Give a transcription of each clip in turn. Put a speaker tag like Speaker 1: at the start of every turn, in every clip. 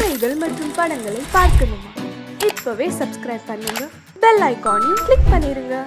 Speaker 1: கதைகள் மற்றும் படங்களை பார்க்கணுமா? இப்பவே சப்ஸ்கிரைப் பண்ணுங்க, பெல் ஐகானையும் கிளிக் பண்ணிருங்க.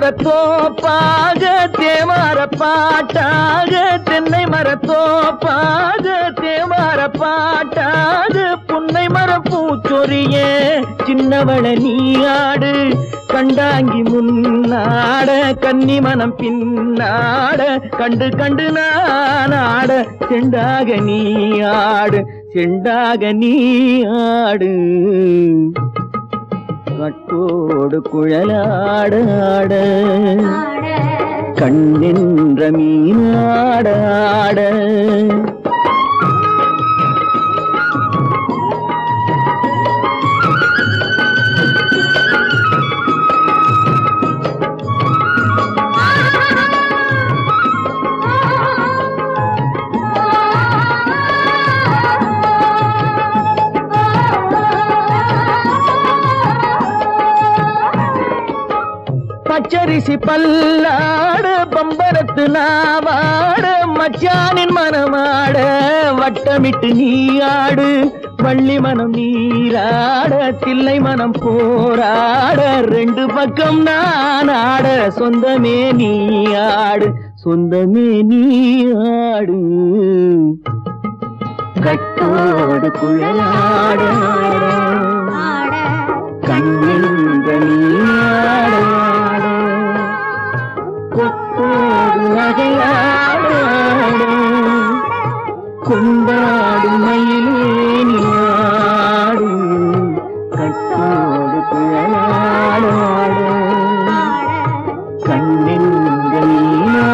Speaker 2: மரத்தோப்பாக தேவார பாட்டாக தென்னை மரத்தோப்பாக தேவார பாட்டாக புன்னை மரப்பூச்சொரிய சின்னவள நீயாடு கண்டாங்கி முன்னாட கன்னி மனம் பின்னாட கண்டு கண்டு நானாட செண்டாக நீயாடு செண்டாக நீயாடு கட்டோடு குழலாடாட கண்ணென்ற மீனாடாட பச்சரிசி பல்லாட பம்பரத்து நாவாட மச்சானின் மனமாட வட்டமிட்டு நீயாடு வள்ளி மனம் நீராட தில்லை மனம் போராட ரெண்டு பக்கம் நானாட சொந்தமே நீயாடு சொந்தமே நீயாடு கட்டோடு குழலாட கண்ணென்ற நீயாட கொத்தோடு நகையாட கொண்டாடு மயிலேனியாடு கட்டோடு குழலாட கண்ணென்ற நீயாட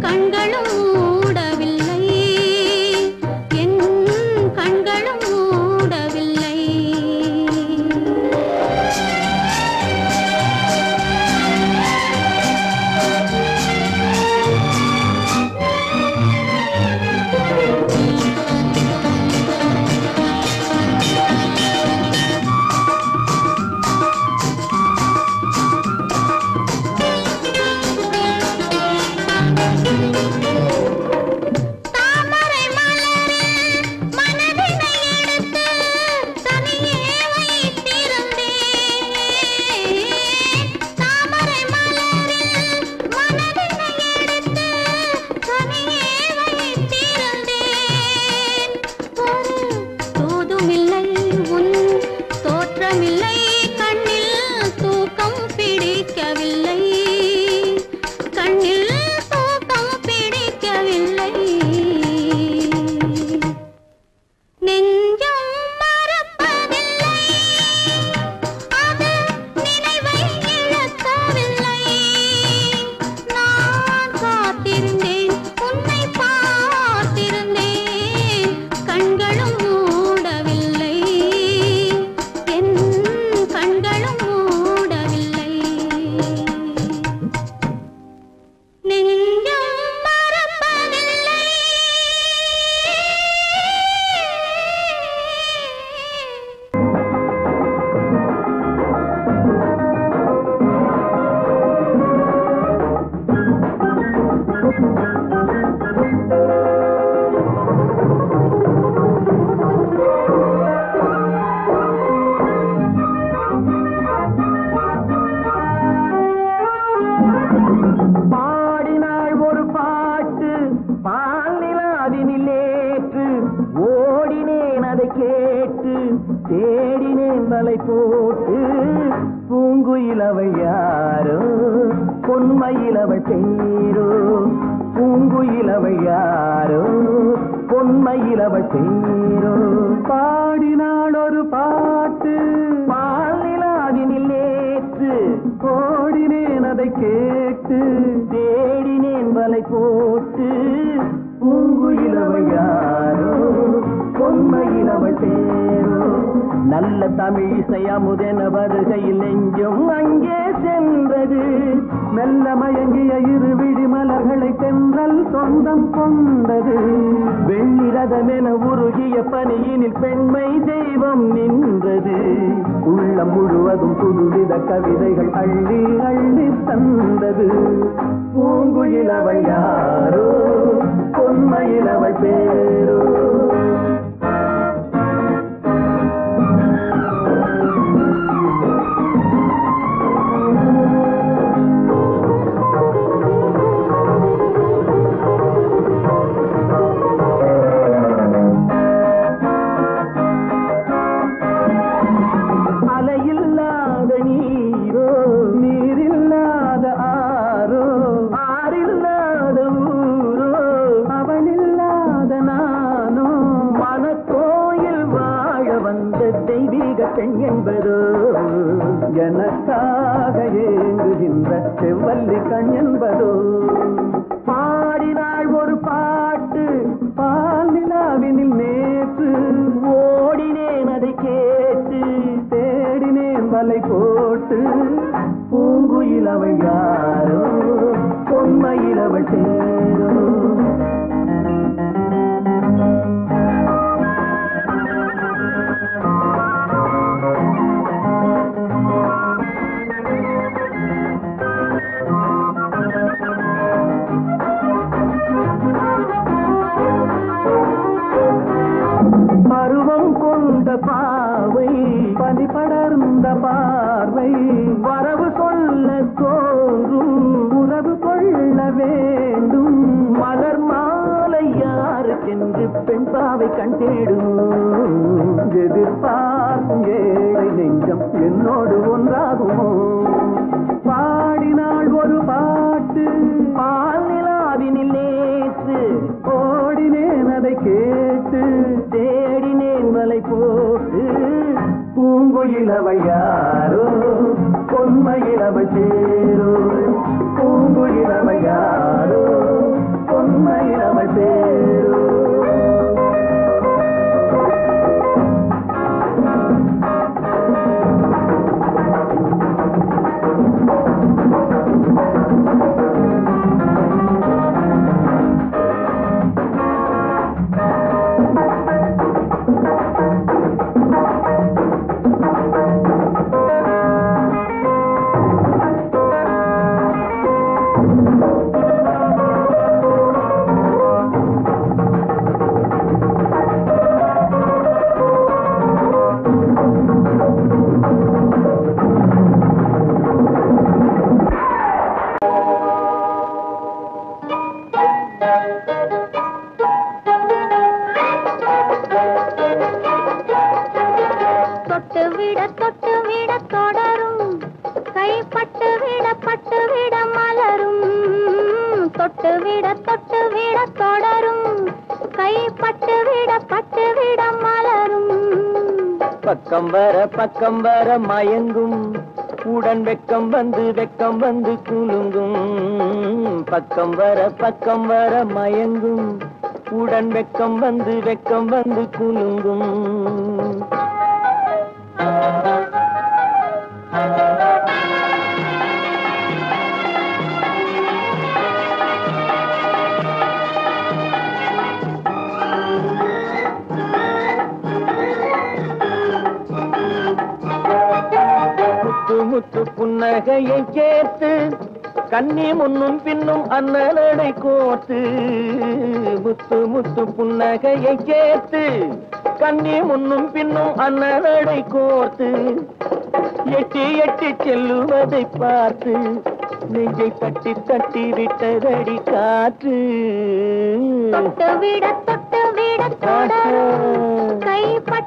Speaker 3: கண்களும் மூடவில்லை என்
Speaker 2: கேட்டு தேடினேன் வலை போட்டு பூங்குயில் அவள் யாரோ பொன்மையில் அவள் பேரோ பூங்குயில் அவள் யாரோ பொன்மையில் அவள் பேரோ பாடினாள் ஒரு பாட்டு பாலிலாவினில் நேற்று ஓடினேன் அதை கேட்டு தேடினேன் வலை போட்டு பூங்குயில் அவள் யாரோ பொன்மையில் அவள் பேரோ நல்ல தமிழ் இசை அமுதென வருகையில் நெஞ்சும் அங்கே சென்றது மெல்ல மயங்கிய இரு விழி மலர்களை தென்றல் சொந்தம் கொண்டது வெள்ளிரதமென உருகிய பனியினில் பெண்மை தெய்வம் நின்றது உள்ளம் முழுவதும் புதுவித கவிதைகள் அள்ளி அள்ளி தந்தது பூங்குயில் அவள் யாரோ பொன்மையில் அவள் பேரோ எனக்காக ஏங்குகின்ற செவ்வல்லி கண் என்பதோ பாடினாள் ஒரு பாட்டு பால் நிலாவினில் நேற்று ஓடினேன் அதை கேட்டு தேடினேன் வலை போட்டு பூங்குயில் அவள் யாரோ பொன்மையில் அவள் தேரோ பாவை பனி படர்ந்த பார்வை வரவு சொல்ல தோன்றும் உறவு கொள்ள வேண்டும் மலர் மாலை யாருக்கென்று பெண் பாவை கண் தேடும் எதிர்பார்க்கும் ஏழை நெஞ்சம் என்னோடு ஒன்றாகுமோ பாடினாள் ஒரு பாட்டு பால் நிலாவினில் நேற்று ஓடினேன் அதை கேட்டு தேடினேன் வலை போட்டு பூங்குயில் அவள் யாரோ பொன்மையில் அவள் சேரோ பூங்குயில் அவள் யாரோ பொன்மையில் அவள் சேரோ பக்கம் வர மயங்கும் உடன் வெக்கம் வந்து குலுங்கும் பக்கம் வர மயங்கும் உடன் வெக்கம் வந்து குலுங்கும் முத்து புன்னகையை சேர்த்து கண்ணி முன்னும் பின்னும் அண்ணலடை கோர்த்து முத்து புன்னகையை சேர்த்து கண்ணி முன்னும் பின்னும் அண்ணலடை கோர்த்து எட்டி செல்லுவதை பார்த்து நெஞ்சை தட்டி விட்டதடி காற்று
Speaker 3: தொட்டு விட தொடரும் கைப்பட்டு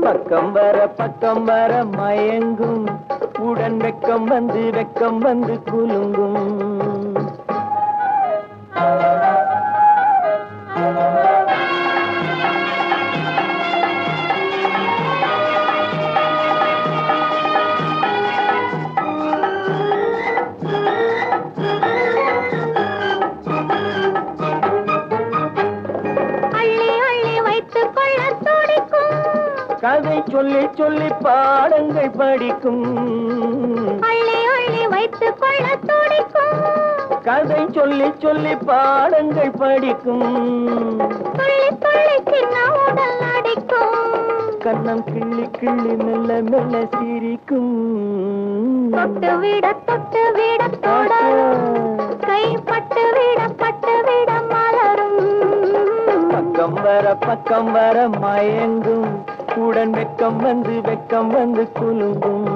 Speaker 2: பக்கம் வர மயங்கும் உடன் வெக்கம் வந்து குலுங்கும் கதை சொல்லி சொல்லி பாடங்கள் படிக்கும்
Speaker 3: அள்ளி அள்ளி வைத்துக் கொள்ள துடிக்கும்
Speaker 2: கதை சொல்லி சொல்லி பாடங்கள் படிக்கும்
Speaker 3: துள்ளி துள்ளி சின்ன உடல் அடிக்கும்
Speaker 2: கண்ணம் கிள்ளி கிள்ளி மெல்ல மெல்ல சிரிக்கும்
Speaker 3: தொட்டு விட தொட கைப்பட்டு விட மலரும்
Speaker 2: பக்கம் வர மயங்கும் உடன் வெக்கம் வந்து குலுங்கும்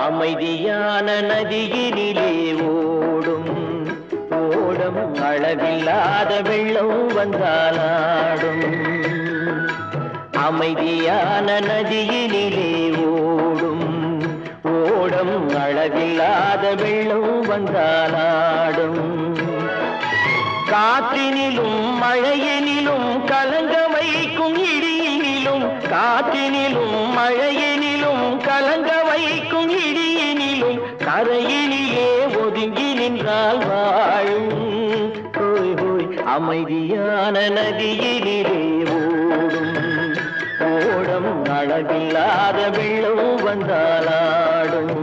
Speaker 2: அமைதியான நதியினிலே ஓடும் ஓடம் அளவில்லாத வெள்ளம் வந்தாலாடும் அமைதியான நதியினிலே ஓடும் ஓடம் அளவில்லாத வெள்ளம் வந்தாலாடும் காற்றினிலும் மழையினிலும் கலங்க வைக்கும் இடியினிலும் காற்றினிலும் மழையினிலும் கலங்க வைக்கும் இடியினிலும் கரையினிலே ஒதுங்கி நின்றால் வாழும் ஹோய் ஹோய் அமைதியான நதியினிலே ஓடும் ஓடம் அளவில்லாத வெள்ளம் வந்தாலாடும்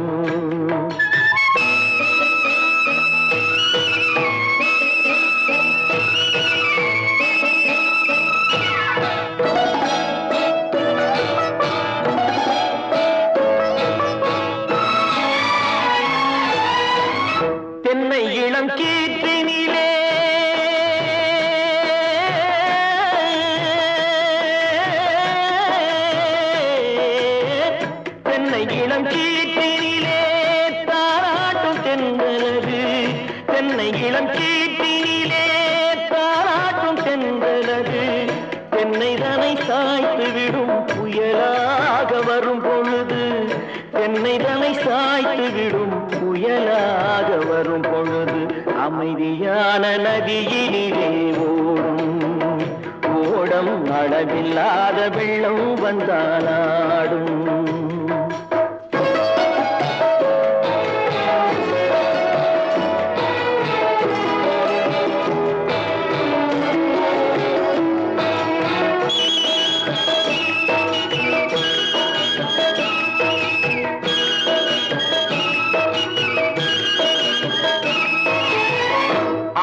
Speaker 2: தென்னை இளம் கீற்றினிலே தென்னை இளம் கீற்றினிலே தாராட்டும் தென்றலது தென்னை இளம் கீற்றினிலே தாராட்டும் தென்றலது தென்னை தனை சாய்த்து விடும் புயலாக வரும் பொழுது தென்னை தனை சாய்த்து விடும் புயலாக வரும் பொழுது அமைதியான நதியினிலே ஓடும் ஓடம் அளவில்லாத வெள்ளம் வந்தாலாடும்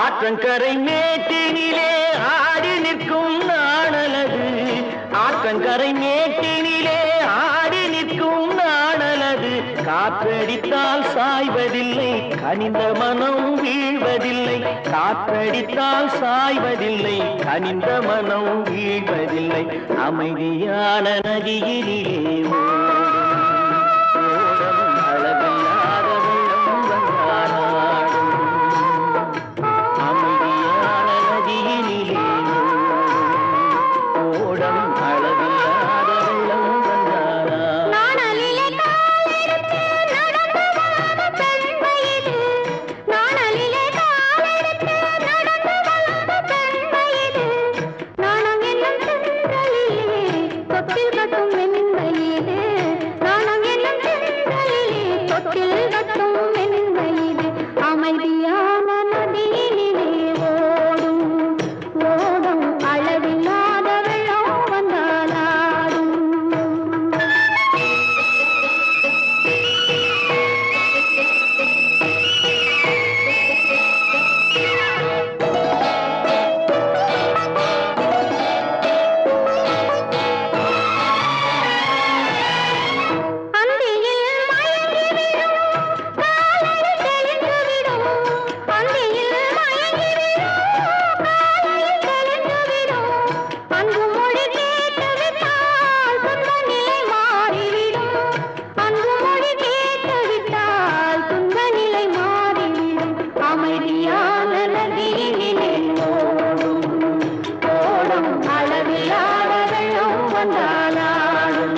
Speaker 2: ஆற்றங்கரை மேட்டினிலே ஆடி நிற்கும் நாணலது ஆற்றங்கரை மேட்டினிலே ஆடி நிற்கும் நாணலது காற்றடித்தால் சாய்வதில்லை கனிந்த மனம் வீழ்வதில்லை காற்றடித்தால் சாய்வதில்லை கனிந்த மனம் வீழ்வதில்லை அமைதியான நதியினிலே ஓடும் அளவில்லாத வெள்ளம் வந்தாலாடும் அமைதியான நதியினிலே ஓடம் அளவில்லாத வெள்ளம் வந்தாலாடும்
Speaker 3: நாணலிலே காலெடுத்து நடந்து வளர்ந்த பெண்மையிது நாணலிலே காலெடுத்து நடந்து வளர்ந்த பெண்மையிது நாணம் என்னும் சென்றலிலே தொட்டில் கட்டும் மென்மையிது வந்தாலாடும்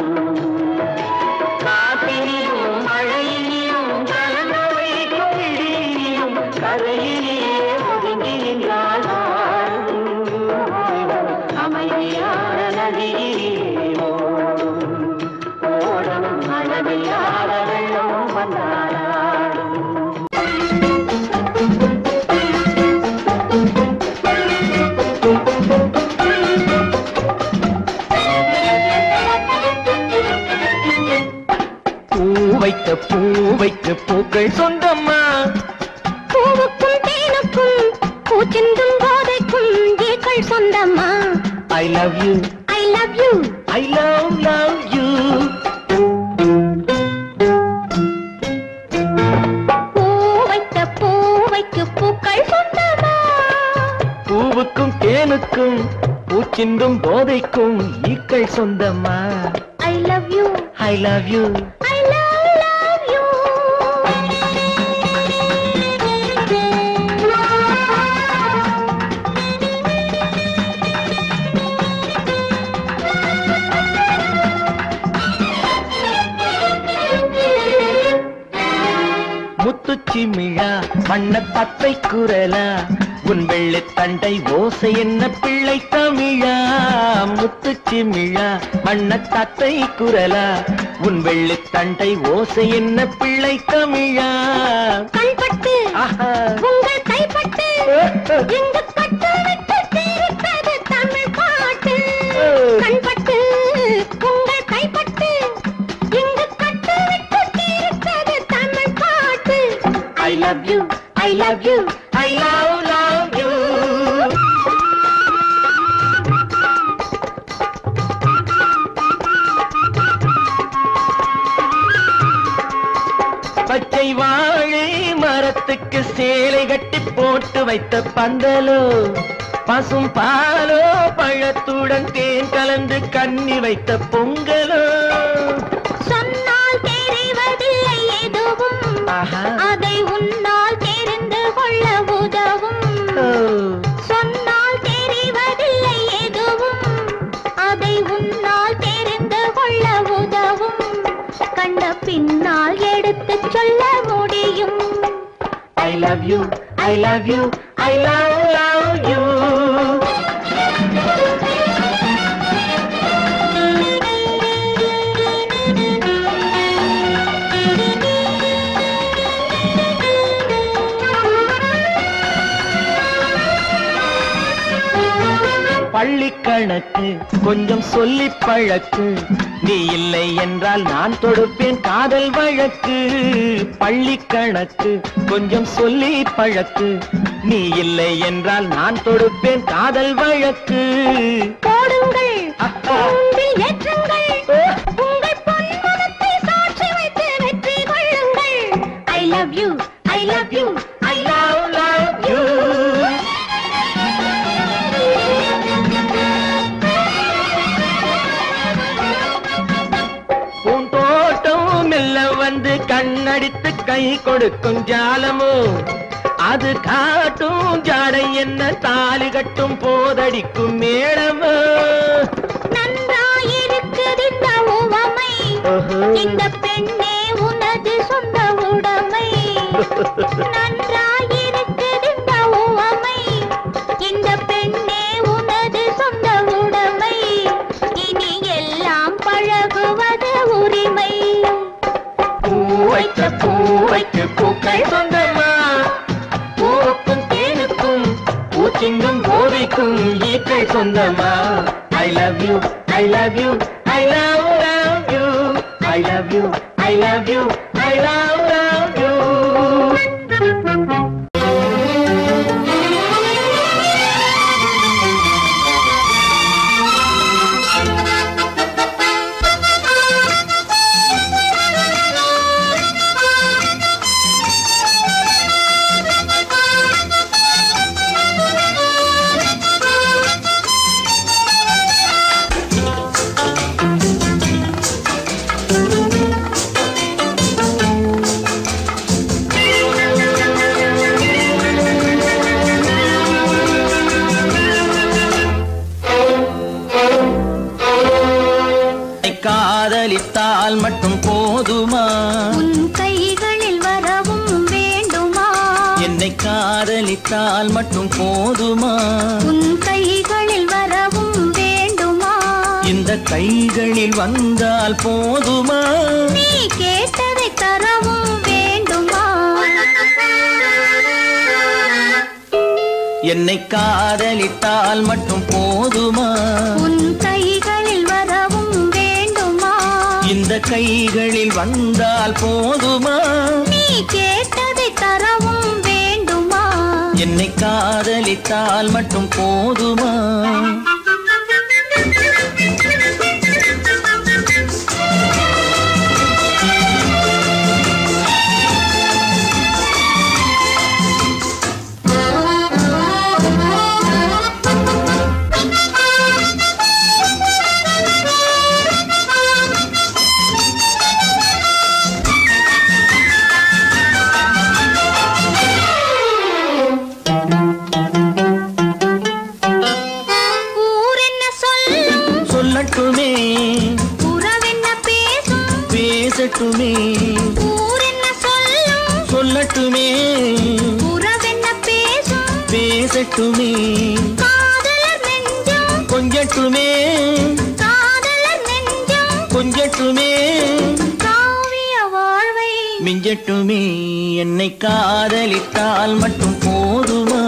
Speaker 3: காற்றிலும் மழையிலும் கலந்து வைக்கும் இடியிலும் கரையிலே ஒதுங்கி நின்றால் அமைதியான நதியிலே ஓடும் அளவில்லாத வெள்ளம் வந்தாலாடும் பூ வைக்க பூக்கள் சொந்தம்மா
Speaker 4: பூவுக்கும் தேனுக்கும் பூச்சிந்தும் போதைக்கும் ஏக்கள் சொந்தம்மா
Speaker 3: I love you
Speaker 4: I love you
Speaker 3: I love you
Speaker 4: பூவைக்கு பூக்கள் சொந்தம்மா
Speaker 3: பூவுக்கும் தேனுக்கும் பூச்சிந்தும் போதைக்கும் ஈக்கள் சொந்தம்மா
Speaker 4: I love you
Speaker 3: I love you
Speaker 4: I love you
Speaker 3: முத்துச்சிமிழா வண்ண தத்தை குரலா உன் வெள்ளி தண்டை ஓசை என்ன பிள்ளை தமிழா முத்துச்சிமிழா வண்ண தத்தை குரலா உன் வெள்ளி தண்டை ஓசை என்ன பிள்ளை தமிழா
Speaker 4: கண்பட்டு உங்கள் கைப்பட்டு இங்கு கட்டு விட்டு தீர்த்தது தமிழ் பாட்டு கண்பட்டு உங்கள் கைப்பட்டு இங்கு கட்டு விட்டு தீர்த்தது தமிழ் பாட்டு
Speaker 3: I love you I love you I love you பச்சை வாழை மரத்துக்கு சேலை கட்டி போட்டு வைத்த பந்தலோ பசும் பாலோ பழத்துடன் தேன் கலந்து கண்ணி வைத்த பொங்கலோ
Speaker 4: சொன்னால் தெரிவதில்லை எதுவும் அதை உன்னால் தெரிந்து கொள்ள உதவும் சொன்னால் தெரிவதில்லை எதுவும் அதை உன்னால் தெரிந்து கொள்ள உதவும் கண்ட பின்னால் எடுத்து சொல்ல முடியும்
Speaker 3: I love you I love you I love you பள்ளி கணக்கு கொஞ்சம் சொல்லி பழக்கு நீ இல்லை என்றால் நான் தொடுப்பேன் காதல் வழக்கு பள்ளி கணக்கு கொஞ்சம் சொல்லி பழக்கு நீ இல்லை என்றால் நான் தொடுப்பேன் காதல் வழக்கு
Speaker 4: போடுங்கள் ஏற்றுங்கள் உங்கள் பொன்மனத்தை சாட்சி வைத்து வெற்றி கொள்ளுங்கள் I love you I love you
Speaker 3: I love you பூந்தோட்டம் மெல்ல வந்து கண்ணடித்து கை கொடுக்கும் ஜாலமோ அது காட்டும் ஜாடை என்ன தாலி கட்டும் போதடிக்கும் மேளமோ
Speaker 4: நன்றாயிருக்குது இந்த உவமை இந்த பெண்ணே உனது சொந்த உடைமை நன்றாயிருக்குது இந்த உவமை இந்த பெண்ணே உனது சொந்த உடைமை இனி எல்லாம் பழகுவது உரிமை
Speaker 3: பூவைக்கு பூக்கள் சொந்தமா பூவுக்கும் தேனுக்கும் பூச்சிங்கும் போதைக்கும் ஈக்கள் சொந்தமா I love you I love you I love you I love you I love you I love you காதலித்தால் மட்டும் போதுமா
Speaker 4: உன் கைகளில் வரவும் வேண்டுமா
Speaker 3: என்னை காதலித்தால் மட்டும் போதுமா
Speaker 4: உன் கைகளில் வரவும் வேண்டுமா
Speaker 3: இந்த கைகளில் வந்தால் போதுமா
Speaker 4: நீ கேட்டதை தரவும் வேண்டுமா
Speaker 3: என்னை காதலித்தால் மட்டும் போதுமா
Speaker 4: உன் கைகளில் வரவும் வேண்டுமா
Speaker 3: இந்த கைகளில் வந்தால் போதுமா
Speaker 4: நீ கேட்டதை தரவும் வேண்டுமா
Speaker 3: என்னை காதலித்தால் மட்டும் போதுமா சொல்லட்டுமே
Speaker 4: உறவென்ன பேசும்
Speaker 3: பேசட்டுமே
Speaker 4: ஊரென்ன சொல்லும்
Speaker 3: சொல்லட்டுமே
Speaker 4: உறவென்ன பேசும்
Speaker 3: பேசட்டுமே
Speaker 4: காதலர் நெஞ்சம்
Speaker 3: கொஞ்சட்டுமே
Speaker 4: காதலர் நெஞ்சம்
Speaker 3: கொஞ்சட்டுமே
Speaker 4: காவிய வாழ்வை
Speaker 3: மிஞ்சட்டுமே என்னை காதலித்தால் மட்டும் போதுமா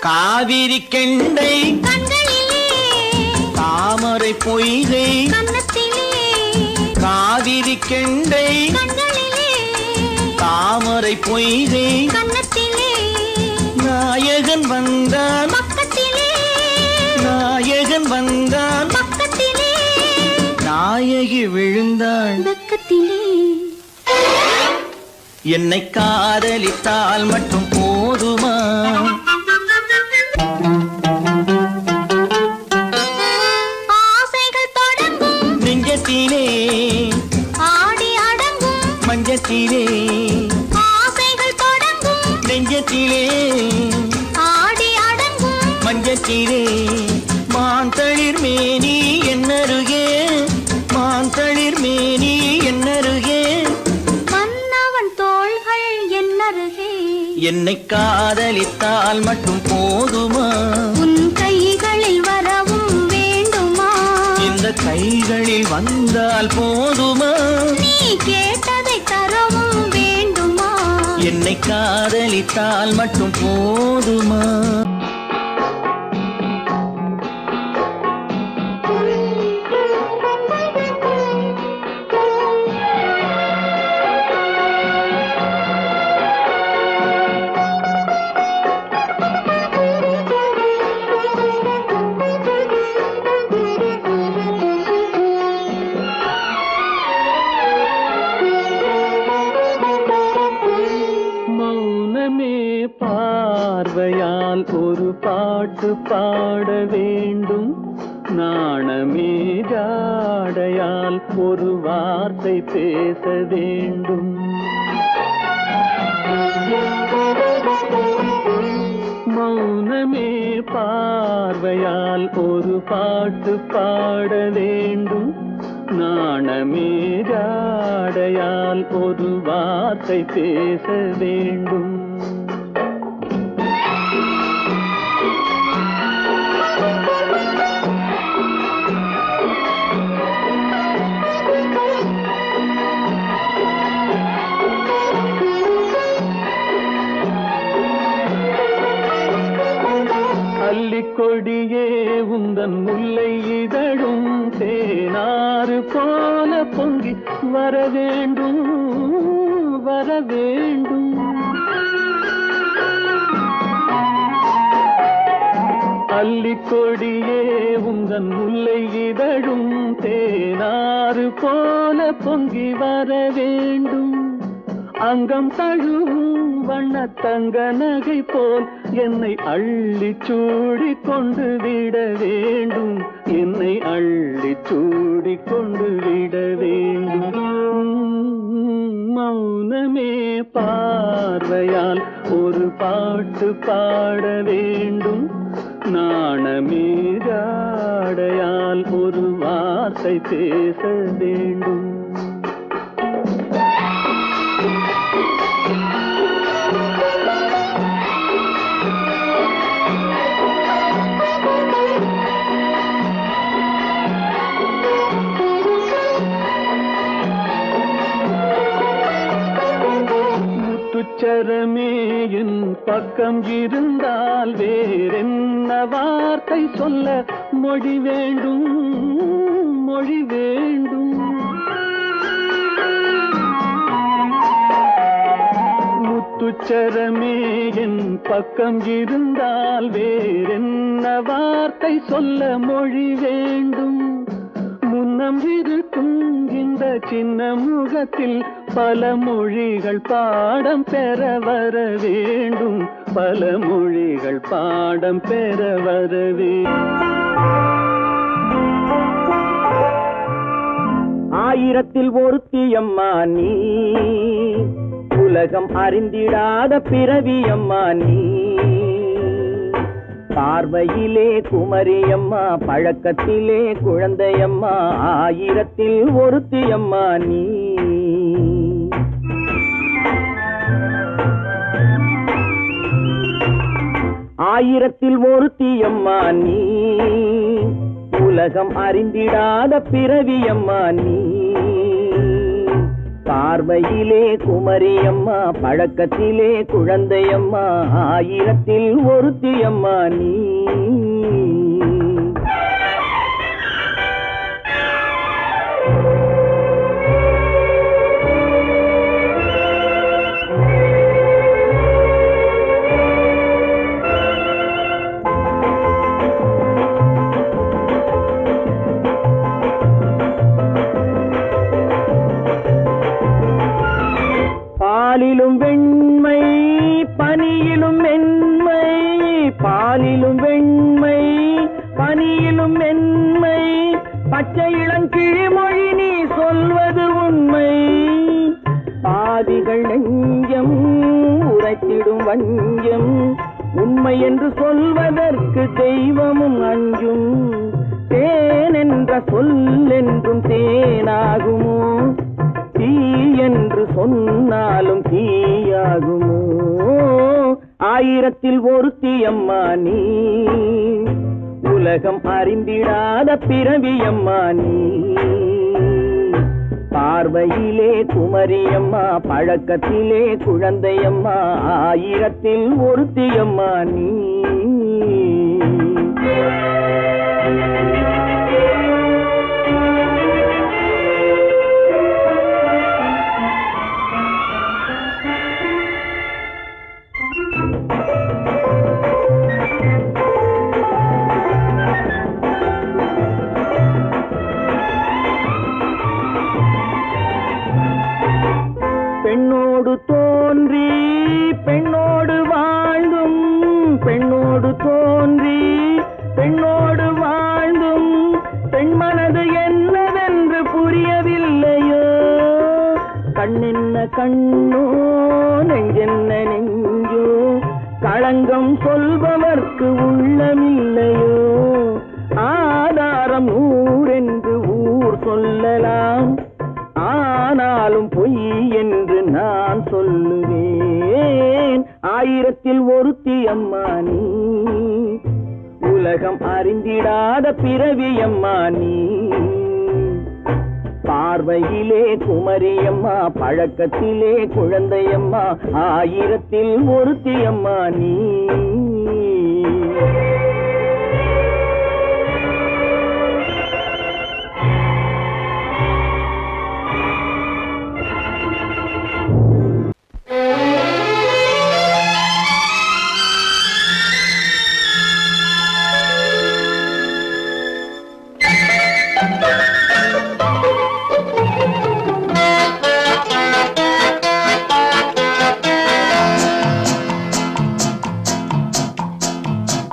Speaker 3: காவிரி கெண்டை
Speaker 4: கண்களிலே
Speaker 3: தாமரை பொய்கை
Speaker 4: கன்னத்திலே
Speaker 3: காவிரி கெண்டை
Speaker 4: கண்களிலே
Speaker 3: தாமரை பொய்கை
Speaker 4: கன்னத்திலே
Speaker 3: நாயகன் வந்தான்
Speaker 4: பக்கத்திலே
Speaker 3: நாயகன் வந்தான்
Speaker 4: பக்கத்திலே
Speaker 3: நாயகி விழுந்தாள்
Speaker 4: பக்கத்திலே
Speaker 3: என்னை காதலித்தால் மட்டும் போதுமா
Speaker 4: ஆசைகள் தொடங்கும்
Speaker 3: நெஞ்சத்திலே
Speaker 4: ஆடி அடங்கும்
Speaker 3: மஞ்சத்திலே
Speaker 4: ஆசைகள் தொடங்கும்
Speaker 3: நெஞ்சத்திலே
Speaker 4: ஆடி அடங்கும்
Speaker 3: மஞ்சத்திலே மாந்தளிர் மேனி என்னருகே மாந்தளிர் மேனி என்னருகே
Speaker 4: மன்னவன் தோள்கள் என்னருகே
Speaker 3: என்னை காதலித்தால் மட்டும் போதுமா
Speaker 4: உன் கைகளில் வரவும் வேண்டுமா
Speaker 3: இந்த கைகளில் வந்தால் போதுமா
Speaker 4: நீ கேட்டதை தரவும் வேண்டுமா
Speaker 3: என்னை காதலித்தால் மட்டும் போதுமா பார்வையால் ஒரு பாட்டு பாட வேண்டும் நாணமே ஜாடையால் ஒரு வார்த்தை பேச வேண்டும் மௌனமே பார்வையால் ஒரு பாட்டு பாட வேண்டும் நாணமே ஜாடையால் ஒரு வார்த்தை பேச வேண்டும் கொடியே உந்தன் முல்லை இதழும் தேனாறு போல பொங்கி வர வேண்டும் வர வேண்டும் அல்லிக்கொடியே உந்தன் முல்லை இதழும் தேனாறு போல பொங்கி வர வேண்டும் அங்கம் தழுவும் வண்ண தங்க நகை போல் என்னை அள்ளி சூடி கொண்டு விட வேண்டும் என்னை அள்ளி
Speaker 2: சூடிக்கொண்டு விட வேண்டும். மௌனமே பார்வையால் ஒரு பாட்டு பாட வேண்டும். நாணமே ஜாடையால் ஒரு வார்த்தை பேச வேண்டும். முத்துச்சரமே என் பக்கம் இருந்தால் வேறென்ன வார்த்தை சொல்ல மொழி வேண்டும், மொழி வேண்டும். முத்துச்சரமே என் பக்கம் இருந்தால் வேறென்ன வார்த்தை சொல்ல மொழி வேண்டும். முன்னம் இருக்கும் இந்த சின்ன முகத்தில் பல மொழிகள் பாடம் பெற வர வேண்டும், பல மொழிகள் பாடம் பெற வர வேண்டும்.
Speaker 3: ஆயிரத்தில் ஒருத்தியம்மா நீ, உலகம் அறிந்திடாத பிறவியம்மா நீ. பார்வையிலே குமரியம்மா, பழக்கத்திலே குழந்தையம்மா, ஆயிரத்தில் ஒருத்தியம்மா நீ. ஆயிரத்தில் ஒருத்தியம்மா நீ, உலகம் அறிந்திடாத பிறவியம்மா நீ. பார்வையிலே குமரியம்மா, பழக்கத்திலே குழந்தையம்மா, ஆயிரத்தில் ஒருத்தியம்மா நீ. பாலிலும் வெண்மை பனியிலும் மென்மை, பாலிலும் வெண்மை பனியிலும் மென்மை, பச்சை இளங்கிழிமொழி நீ சொல்வது உண்மை. பாதிகள் நெஞ்சம் உரைத்திடும் வஞ்சம், உண்மை என்று சொல்வதற்கு தெய்வமும் அஞ்சும். தேன் என்ற சொல் என்றும் தேனாகுமோ, தீ என்று சொன்னாலும் தீயாகுமோ. ஆயிரத்தில் ஒருத்தியம்மா நீ, உலகம் அறிந்திடாத பிறவியம்மா நீ. பார்வையிலே குமரியம்மா, பழக்கத்திலே குழந்தையம்மா, ஆயிரத்தில் ஒருத்தியம்மா நீ. பெண்ணோடு தோன்றி பெண்ணோடு வாழ்ந்தும், பெண்ணோடு தோன்றி பெண்ணோடு வாழ்ந்தும், பெண் மனது என்னவென்று புரியவில்லையோ. கண்ணென்ன கண்ணோ, நெஞ்சென்ன நெஞ்சோ, களங்கம் சொல்பவர்க்கு உள்ளமில்லையோ. ஆதாரம் ஊரென்று ஊர் சொல்லலாம், ஆனாலும் பொய் என்று நான் சொல்லுவேன். ஆயிரத்தில் ஒருத்தியம்மா நீ, உலகம் அறிந்திடாத பிறவியம்மா நீ. பார்வையிலே குமரியம்மா, பழக்கத்திலே குழந்தையம்மா, ஆயிரத்தில் ஒருத்தியம்மா நீ.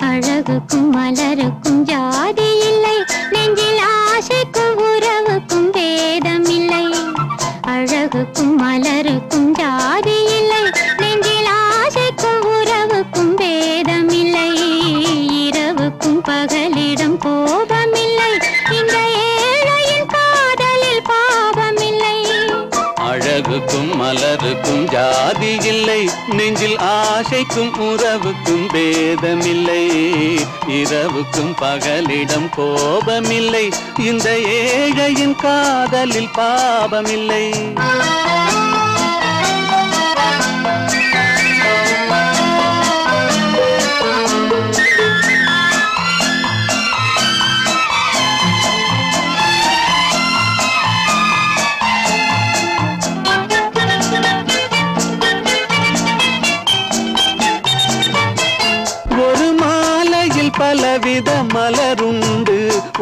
Speaker 4: அழ
Speaker 5: மலருக்கும் ஜாதி இல்லை, நெஞ்சில் ஆசைக்கும் உறவுக்கும் பேதமில்லை. இரவுக்கும் பகலிடம் கோபமில்லை, இந்த ஏழையின் காதலில் பாவமில்லை. பலவித மலருண்டு,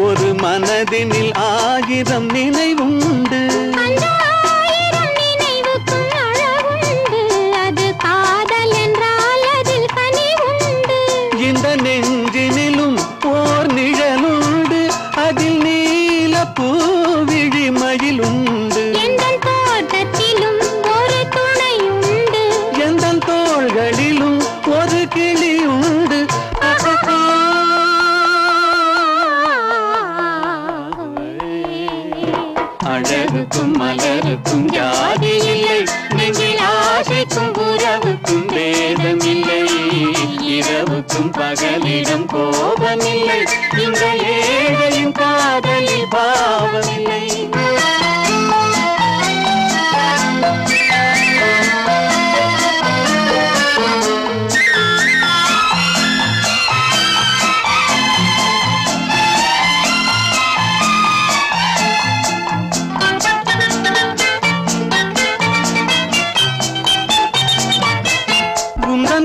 Speaker 5: ஒரு மனதினில் 1000 நினைவுண்டு.
Speaker 4: அந்த 1000 நினைவுக்கும் அழகுண்டு, அது காதல் என்றால் அதில் கனிவுண்டு.
Speaker 5: இந்த நெஞ்சினிலும் ஓர் நிழலுண்டு, அதில் நீல பூவிழிமயிலுண்டு.
Speaker 4: எந்தன் தோட்டத்திலும் ஒரு துணையுண்டு,
Speaker 5: எந்தன் தோள்களிலும் ஒரு கிளியுண்டு. அழகுக்கும் மலருக்கும் ஜாதி இல்லை, நெஞ்சில் ஆசைக்கும் உறவுக்கும் பேதமில்லை. இரவுக்கும் பகலிடம் கோபமில்லை, இந்த ஏழையின் காதலில் பாவமில்லை.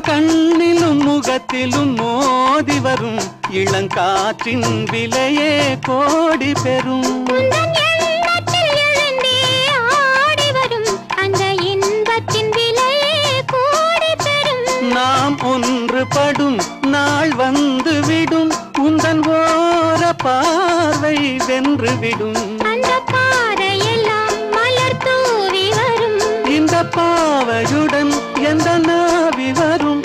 Speaker 5: கண்ணிலும் முகத்திலும் மோதி வரும் இளங்காற்றின் விலையே கோடி பெறும். நாம் ஒன்றுபடும் நாள் வந்துவிடும், உந்தன் ஓர பார்வை வென்றுவிடும்.
Speaker 4: அந்த பாறையெல்லாம் மலர் தூவி வரும்,
Speaker 5: இந்த பாவையுடன் எந்த நாவி வரும்.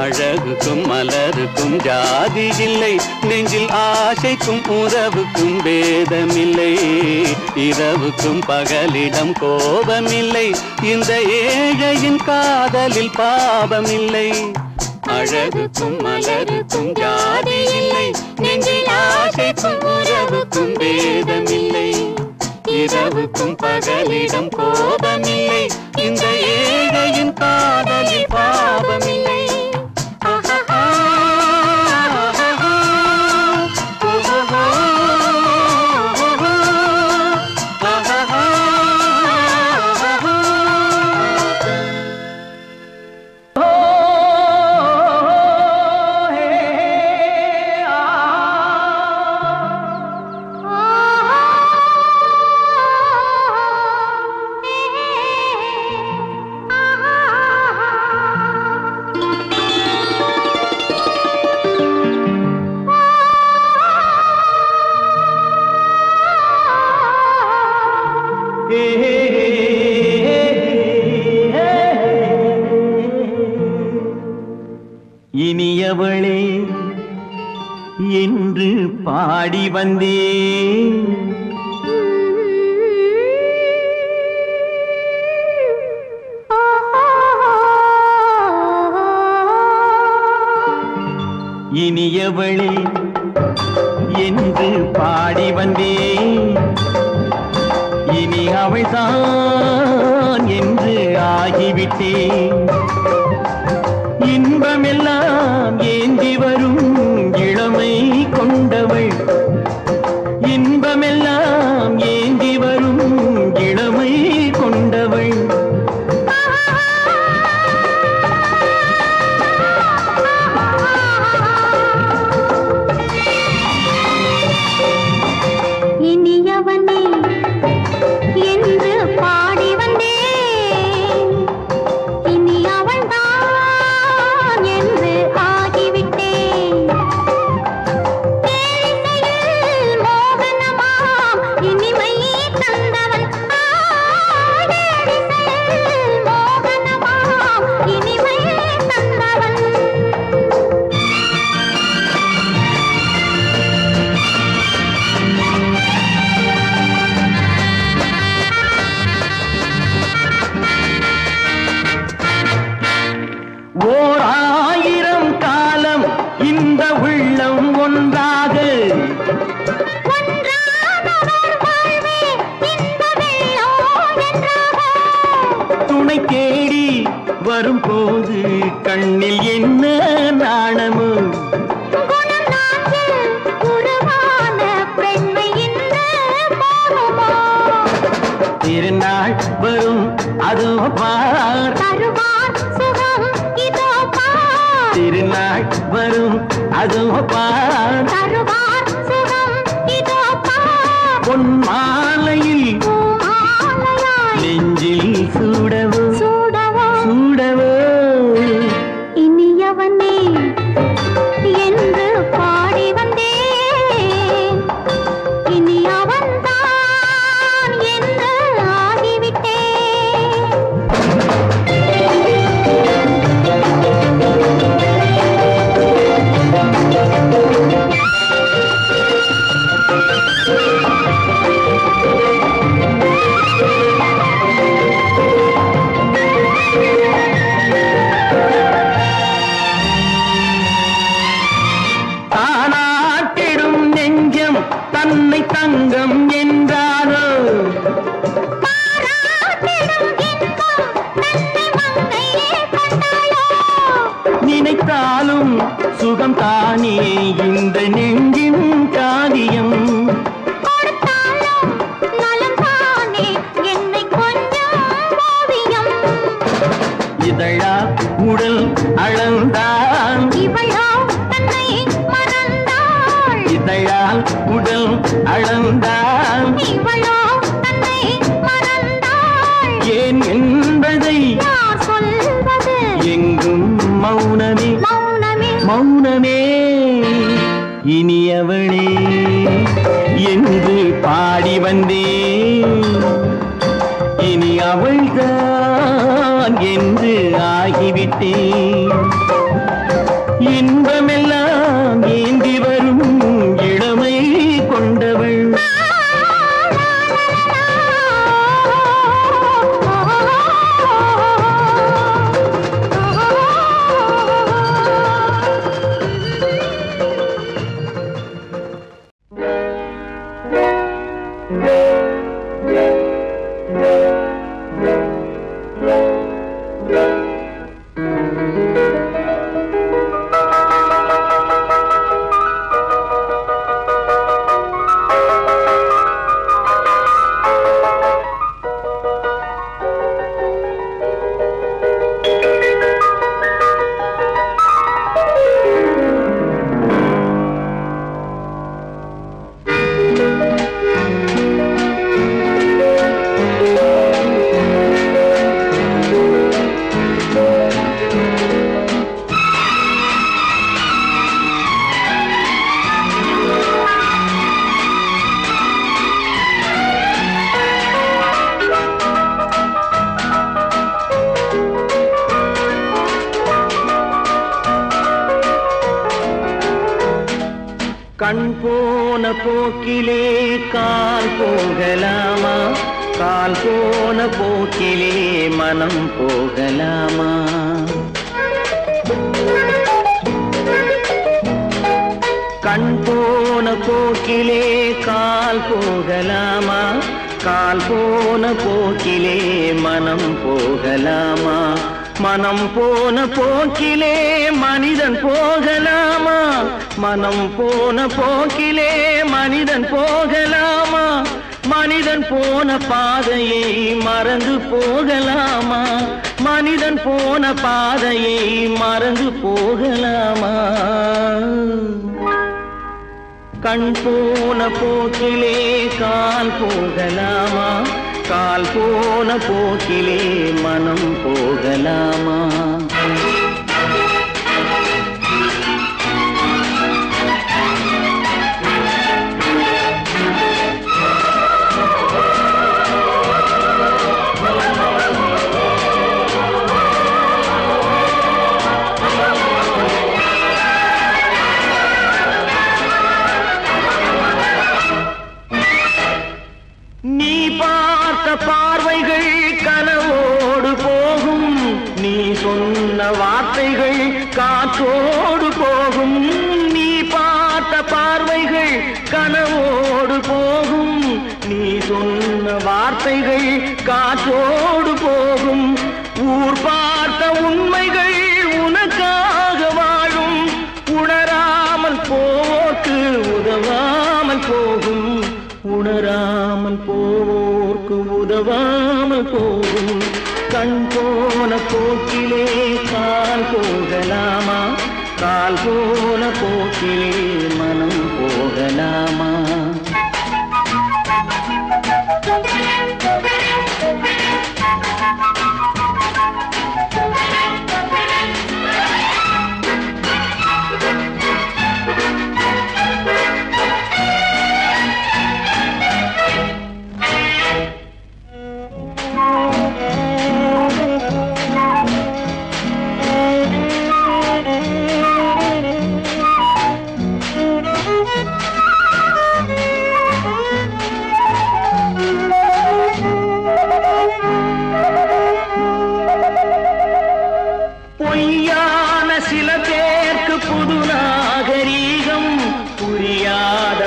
Speaker 5: அழகுக்கும் மலருக்கும் ஜாதி இல்லை, நெஞ்சில் ஆசைக்கும் உறவுக்கும் பேதமில்லை. இரவுக்கும் பகலிடம் கோபமில்லை, இந்த ஏழையின் காதலில் பாவமில்லை. அழகுக்கும் மலருக்கும் ஜாதி இல்லை, நெஞ்சில் ஆசைக்கும் உறவுக்கும் பேதமில்லை. இரவுக்கும் பகலிடம் கோபமில்லை, இந்த ஏழையின் காதலில் பாவமில்லை.
Speaker 3: இனியவளே என்று பாடி வந்தேன், இனியவளே என்று பாடி வந்தேன். இனி அவள்தான் என்று ஆகிவிட்டேன். இன்பமெல்லாம் ஏந்தி வரும் இளமை கொண்டவள், இன்பமெல்லாம் ஏந்தி வரும் இளமை கொண்டவள்.
Speaker 4: இனியவனே என்று பாடி வந்தேன், இனி அவள்தான் என்று ஆகிவிட்டேன். மோகனமா
Speaker 3: நாணமோ
Speaker 4: குணம் நாட்டில் உருவான பெண்மை இந்த மோகமோ
Speaker 3: திருநாள் வரும் அதோ பார்
Speaker 4: தருவார் சுகம் இதோ பார்
Speaker 3: திருநாள் வரும் அதோ பார்
Speaker 4: தருவார் சுகம் இதோ பார்
Speaker 3: பொன் மாலையில்
Speaker 4: பூமாலையாய்
Speaker 3: நெஞ்சில் சூடவோ
Speaker 4: சூடவோ
Speaker 3: சூடவோ
Speaker 4: இனியவனே என்று பாடி வந்தேன் இனி அவன்தான் என்று ஆகிவிட்டேன்
Speaker 3: தானாட்டிடும் நெஞ்சம் தன்னை தங்கம் என்றாரோ
Speaker 4: பாராட்டிடும் இன்பம் தன்னை மங்கையே கண்டாளோ
Speaker 3: நினைத்தாலும் சுகம் தானே இந்த நெஞ்சின் காரியம்
Speaker 4: கொடுத்தாலும் நலம் தானே என்னை கொஞ்சம் ஓவியம்
Speaker 3: இதழா உடல் அளந்தான்
Speaker 4: இவளோ தன்னை மறந்தாள்
Speaker 3: இதழால் உடல் அளந்தான்
Speaker 4: இவளோ தன்னை மறந்தாள்
Speaker 3: ஏன் என்பதை
Speaker 4: யார் சொல்வது
Speaker 3: எங்கும் மௌனமே
Speaker 4: மௌனமே
Speaker 3: மௌனமே இனியவளே என்று பாடி வந்தேன் இனி அவள்தான் என்று ஆகிவிட்டேன் இன்பமெல்லாம் ஏந்தி வரும் இளமை கொண்டவள் கண் போன போக்கிலே கால் போகலாமா கால் போன போக்கிலே மனம் போகலாமா கண் போன போக்கிலே கால் போகலாமா கால் போன போக்கிலே மனம் போகலாமா மனம் போன போக்கிலே மனிதன் போகலாமா மனம் போன போக்கிலே மனிதன் போகலாமா மனிதன் போன பாதையை மறந்து போகலாமா மனிதன் போன பாதையை மறந்து போகலாமா கண் போன போக்கிலே கால் போகலாமா கால் போன போக்கிலே மனம் போகலாமா நீ பார்த்த பார்வைகள் கனவோடு போகும் நீ சொன்ன வார்த்தைகள் காற்றோடு போகும் நீ பார்த்த பார்வைகள் கனவோடு போகும் நீ சொன்ன வார்த்தைகள் காற்றோடு போகும் ஊர் பார்த்த உண்மைகள் உனக்காக வாழும் வராமல் போவோர்க்கு உதவாமல் போகும் கண் போன போக்கிலே கால் போகலாமா கால் போன போக்கிலே மனம் போகலாமா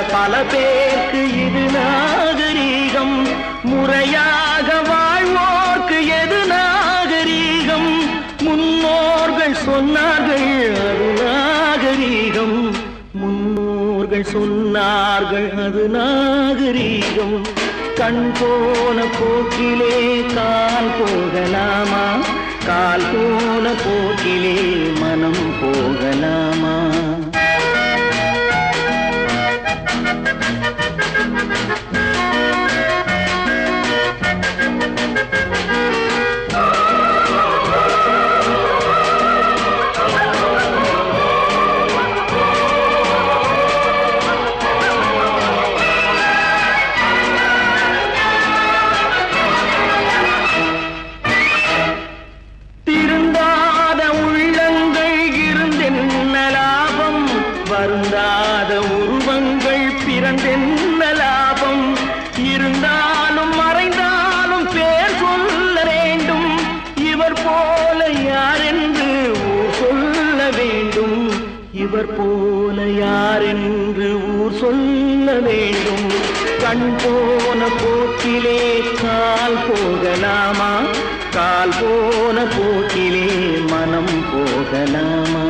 Speaker 3: பல பேருக்கு இது நாகரீகம் முறையாக வாழ்வோர்க்கு எது நாகரீகம் முன்னோர்கள் சொன்னார்கள் அது நாகரீகம் முன்னோர்கள் சொன்னார்கள் அது நாகரீகம் கண் போன போக்கிலே கால் போகலாமா கால் போன போக்கிலே மனம் போகலாமா வருந்தாத உருவங்கள் பிறந்தென்ன லாபம் இருந்தாலும் மறைந்தாலும் பேர் சொல்ல வேண்டும் இவர் போல யாரென்று ஊர் சொல்ல வேண்டும் இவர் போல யாரென்று ஊர் சொல்ல வேண்டும் கண் போன போக்கிலே கால் போகலாமா கால் போன போக்கிலே மனம் போகலாமா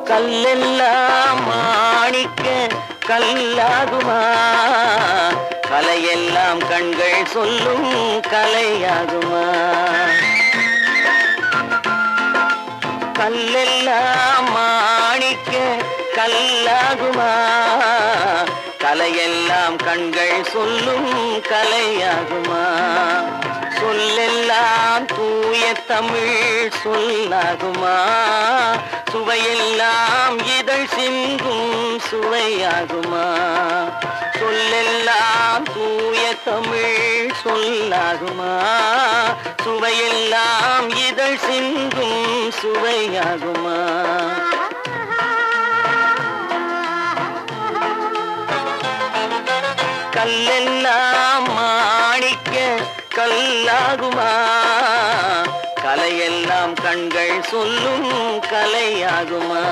Speaker 3: கல்லெல்லாம் மாணிக்க கல்லாகுமா கலையெல்லாம் கண்கள் சொல்லும் கலையாகுமா கல்லெல்லாம் மாணிக்க கல்லாகுமா கலையெல்லாம் கண்கள் சொல்லும் கலையாகுமா சொல்லெல்லாம் தூய தமிழ் சொல்லாகுமா சுவையெல்லாம் இதழ் சிந்தும் சுவையாகுமா சொல்லெல்லாம் தூய தமிழ் சொல்லாகுமா சுவையெல்லாம் இதழ் சிந்தும் சுவையாகுமா கல்லெல்லாம் மாணிக்க கல்லாகுமா கலையெல்லாம் கண்கள் சொல்லும் கலையாகுமா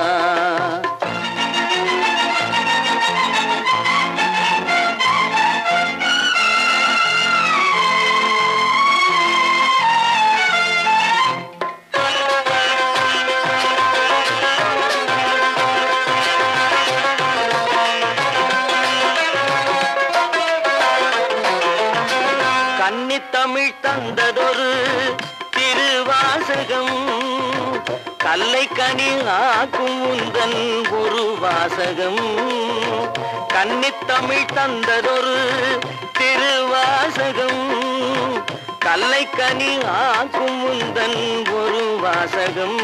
Speaker 3: கன்னித்தமிழ் தந்ததொரு திருவாசகம்
Speaker 5: கல்லை கனி ஆக்கும் உந்தன் ஒரு வாசகம் கன்னித்தமிழ் தந்ததொரு திருவாசகம் கல்லை கனி ஆக்கும் உந்தன் ஒரு வாசகம்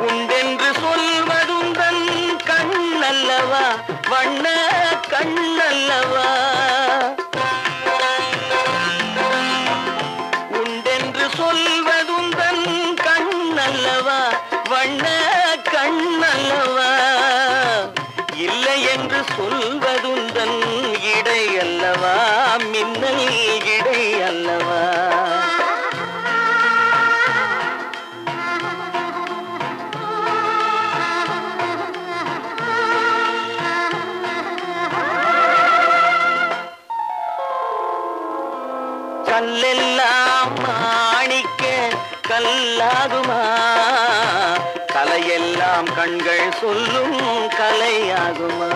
Speaker 5: உண்டென்று சொல்வதுந்தன் கண்ணல்லவா வண்ண கண்ணல்லவா உண்டென்று சொல்வதுந்தன் கண்ணல்லவா வண்ண கண்ணல்லவா இல்லை என்று சொல்வதுந்தன் இடை அல்லவா மின்னல் இடை அல்லவா கல்லெல்லாம் மாணிக்க கல்லாகுமா கலையெல்லாம் கண்கள் சொல்லும் கலையாகுமா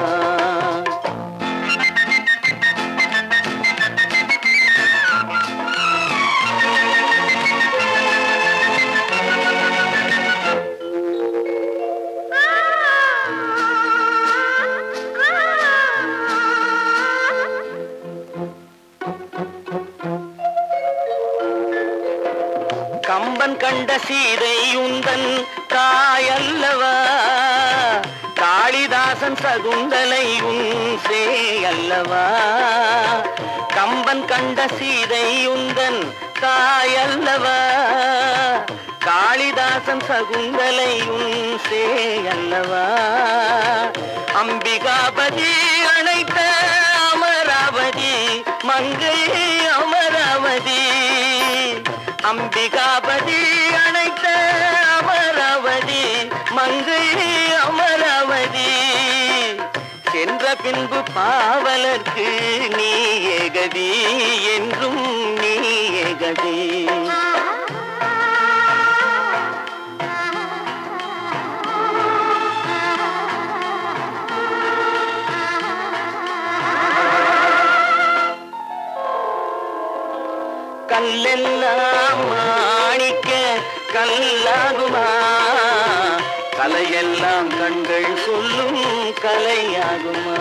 Speaker 5: கம்பன் கண்ட சீதை உந்தன் தாயல்லவா காளிதாசன் சகுந்தலை உன் சேயல்லவா கம்பன் கண்ட சீதை உந்தன் தாயல்லவா காளிதாசன் சகுந்தலை உன் சேயல்லவா அம்பிகாபதி அழைத்த அமராவதி மங்கை அமராவதி அம்பிகாபதி அழைத்த அமராவதி மங்கை அமராவதி சென்ற பின்பு பாவலர்க்கு நீ ஏகதி என்றும் நீ ஏகதி கல்லெல்லாம் மாணிக்க கல்லாகுமா கலையெல்லாம் கண்கள் சொல்லும் கலையாகுமா